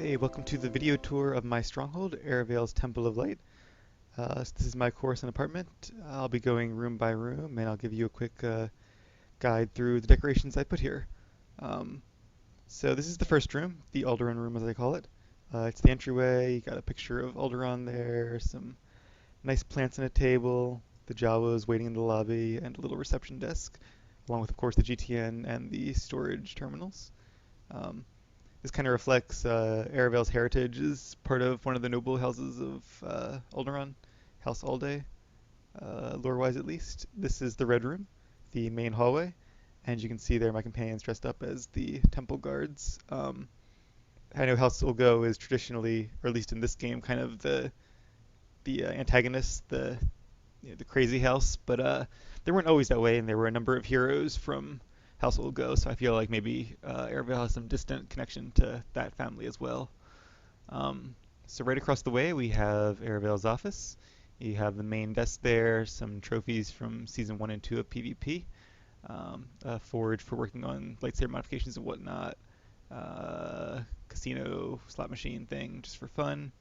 Hey, welcome to the video tour of my Stronghold, Aravail's Temple of Light. So this is my Coruscant apartment. I'll be going room by room, and I'll give you a quick guide through the decorations I put here. Um, so this is the first room, the Aldryn room as I call it. It's the entryway, you got a picture of Aldryn there, some nice plants on a table, the Jawas waiting in the lobby, and a little reception desk, along with of course the GTN and the storage terminals. Um, This kind of reflects Aravel's heritage as part of one of the noble houses of Alderaan, House Alday, lore-wise at least. This is the Red Room, the main hallway, and you can see there my companions dressed up as the temple guards. I know House Ulgo is traditionally, or at least in this game, kind of the antagonist, the crazy house, but they weren't always that way, and there were a number of heroes from Household Go, so I feel like maybe Aravail has some distant connection to that family as well. So right across the way we have Aravail's office. You have the main desk there, some trophies from Season 1 and 2 of PvP, a forge for working on lightsaber modifications and whatnot, casino slot machine thing just for fun,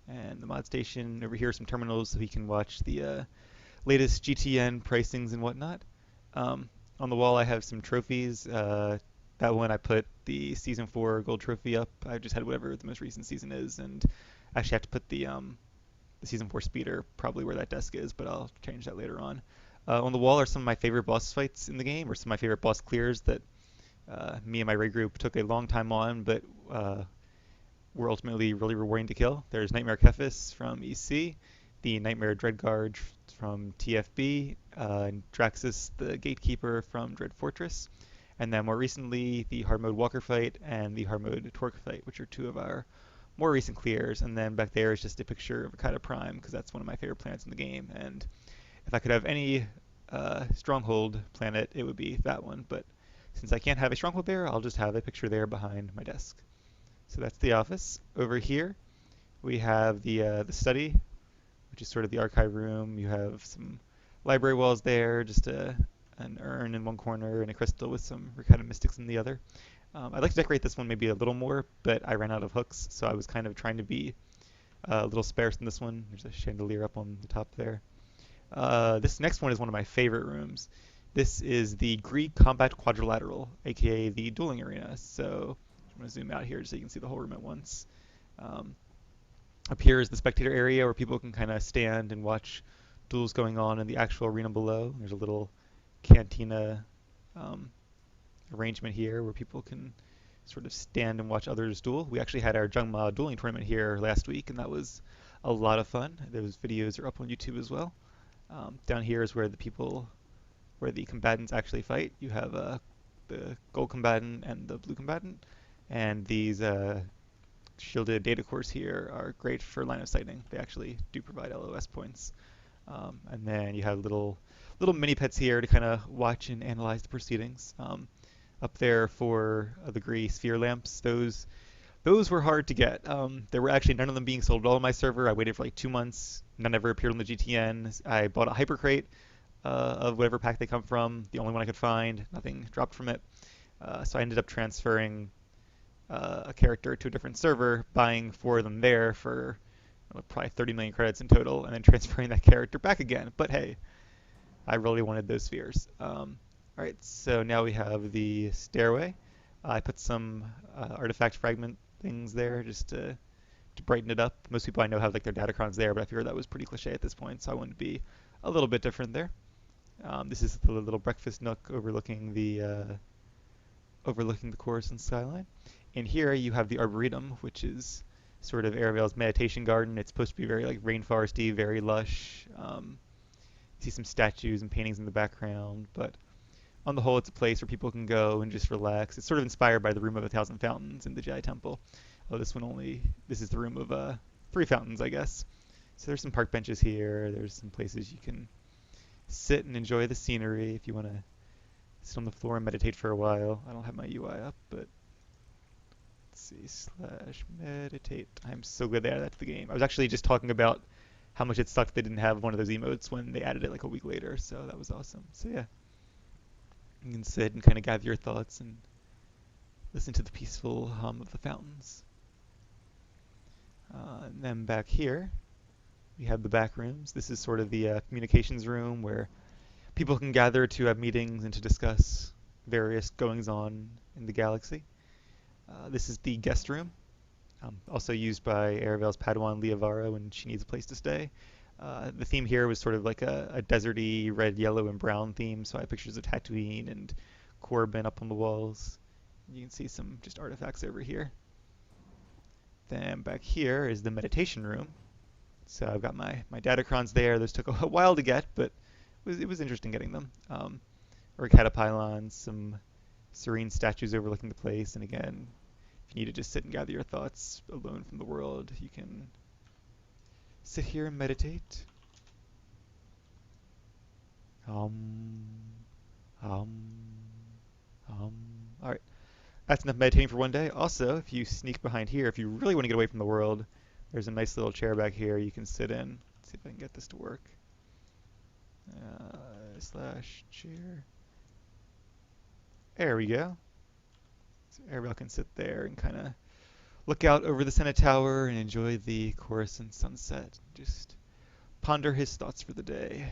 and the mod station. Over here some terminals so he can watch the latest GTN pricings and whatnot. On the wall I have some trophies. That one I put the Season 4 gold trophy up. I just had whatever the most recent season is, and I actually have to put the Season 4 speeder probably where that desk is, but I'll change that later on. On the wall are some of my favorite boss fights in the game, or some of my favorite boss clears that me and my raid group took a long time on, but were ultimately really rewarding to kill. There's Nightmare Kephis from EC, the Nightmare Dreadguard from TFB, and Draxus the Gatekeeper from Dread Fortress, and then more recently the hard mode Walker fight and the hard mode Torque fight, which are two of our more recent clears. And then back there is just a picture of Akata Prime because that's one of my favorite planets in the game, and if I could have any Stronghold planet, it would be that one. But since I can't have a Stronghold there, I'll just have a picture there behind my desk. So that's the office. Over here we have the study, which is sort of the archive room. You have some library walls there, just an urn in one corner and a crystal with some Rakata mystics in the other. I'd like to decorate this one maybe a little more, but I ran out of hooks, so I was kind of trying to be a little sparse in this one. There's a chandelier up on the top there. This next one is one of my favorite rooms. This is the Greek Combat Quadrilateral, aka the Dueling Arena. So I'm going to zoom out here so you can see the whole room at once. Up here is the Spectator Area where people can kind of stand and watch duels going on in the actual arena below. There's a little cantina arrangement here where people can sort of stand and watch others duel. We actually had our Jungma dueling tournament here last week, and that was a lot of fun. Those videos are up on YouTube as well. Down here is where the combatants actually fight. You have the gold combatant and the blue combatant, and these shielded data cores here are great for line of sighting. They actually do provide LOS points. And then you have little mini pets here to kind of watch and analyze the proceedings. Up there for the gray sphere lamps, those were hard to get. There were actually none of them being sold at all on my server. I waited for like 2 months. None ever appeared on the GTN. I bought a hyper crate of whatever pack they come from, the only one I could find. Nothing dropped from it. So I ended up transferring a character to a different server, buying 4 of them there for probably 30 million credits in total, and then transferring that character back again. But hey, I really wanted those spheres. Alright, so now we have the stairway. I put some artifact fragment things there just to brighten it up. Most people I know have like their datacrons there, but I figured that was pretty cliche at this point, so I wanted to be a little bit different there. This is the little breakfast nook overlooking the Coruscant skyline. In here you have the Arboretum, which is sort of Aravel's meditation garden. It's supposed to be very like rainforesty, very lush. You see some statues and paintings in the background, but on the whole, it's a place where people can go and just relax. It's sort of inspired by the Room of a Thousand Fountains in the Jedi Temple. Oh, this is the room of 3 fountains, I guess. So there's some park benches here. There's some places you can sit and enjoy the scenery if you want to sit on the floor and meditate for a while. I don't have my UI up, but let's see, /meditate. I'm so glad they added that to the game. I was actually just talking about how much it sucked they didn't have one of those emotes when they added it like a week later, so that was awesome. So yeah, you can sit and kind of gather your thoughts and listen to the peaceful hum of the fountains. And then back here, we have the back rooms. This is sort of the communications room where people can gather to have meetings and to discuss various goings-on in the galaxy. This is the guest room, also used by Aravel's Padawan Liavara when she needs a place to stay. The theme here was sort of like a deserty red, yellow, and brown theme, so I have pictures of Tatooine and Corbin up on the walls. You can see some just artifacts over here. Then back here is the meditation room. So I've got my datacrons there. Those took a while to get, but it was interesting getting them. Or catapylons, some serene statues overlooking the place, and again, if you need to just sit and gather your thoughts alone from the world, you can sit here and meditate. Um, um, All right, that's enough meditating for one day. Also, if you sneak behind here, if you really want to get away from the world, there's a nice little chair back here you can sit in. Let's see if I can get this to work. Slash chair. There we go. So Aravail can sit there and kind of look out over the Senate Tower and enjoy the Coruscant sunset. Just ponder his thoughts for the day.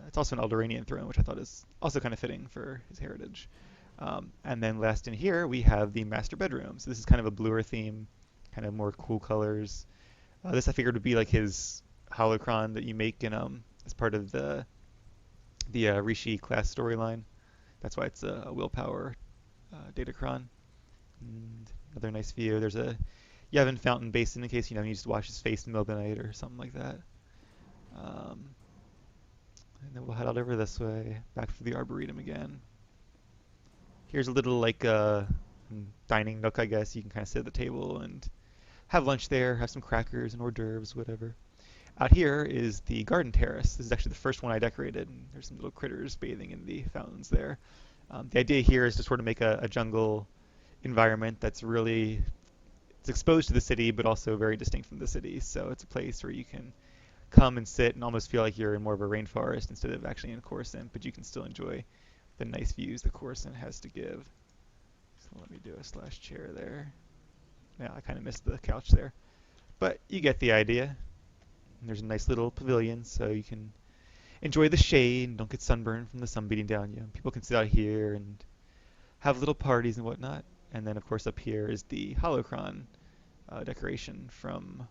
It's also an Aldryn throne, which I thought is also kind of fitting for his heritage. And then last in here, we have the master bedroom. So this is kind of a bluer theme, kind of more cool colors. This I figured would be like his holocron that you make in as part of the Rishi class storyline. That's why it's a willpower datacron. And another nice view. There's a Yavin fountain basin in case he needs to wash his face in the middle of the night or something like that. And then we'll head out over this way, back for the Arboretum again. Here's a little like dining nook, I guess. You can kind of sit at the table and have lunch there, have some crackers and hors d'oeuvres, whatever. Out here is the garden terrace. This is actually the first one I decorated. And there's some little critters bathing in the fountains there. The idea here is to sort of make a jungle environment that's really, it's exposed to the city, but also very distinct from the city. So it's a place where you can come and sit and almost feel like you're in more of a rainforest instead of actually in Coruscant, but you can still enjoy the nice views that Coruscant has to give. So let me do a slash chair there. Yeah, I kind of missed the couch there. But you get the idea. And there's a nice little pavilion, so you can enjoy the shade and don't get sunburned from the sun beating down you. People can sit out here and have little parties and whatnot. And then, of course, up here is the holocron decoration from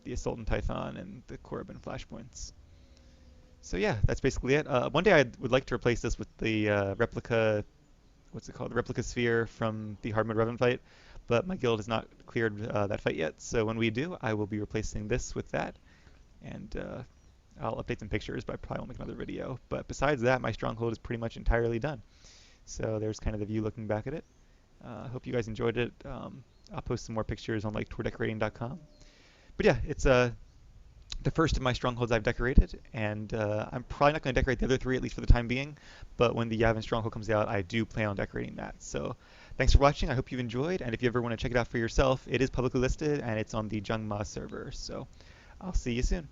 the Assault on Tython and the Corbin flashpoints. So yeah, that's basically it. One day I would like to replace this with the replica, what's it called? The replica sphere from the Hard Mode Revan fight, but my guild has not cleared that fight yet. So when we do, I will be replacing this with that, and I'll update some pictures, but I probably won't make another video. But besides that, my Stronghold is pretty much entirely done. So there's kind of the view looking back at it. I hope you guys enjoyed it. I'll post some more pictures on like tourdecorating.com. But yeah, it's the first of my Strongholds I've decorated, and I'm probably not going to decorate the other three, at least for the time being, but when the Yavin Stronghold comes out, I do plan on decorating that. So thanks for watching. I hope you've enjoyed, and if you ever want to check it out for yourself, it is publicly listed, and it's on the Jungma server. So I'll see you soon.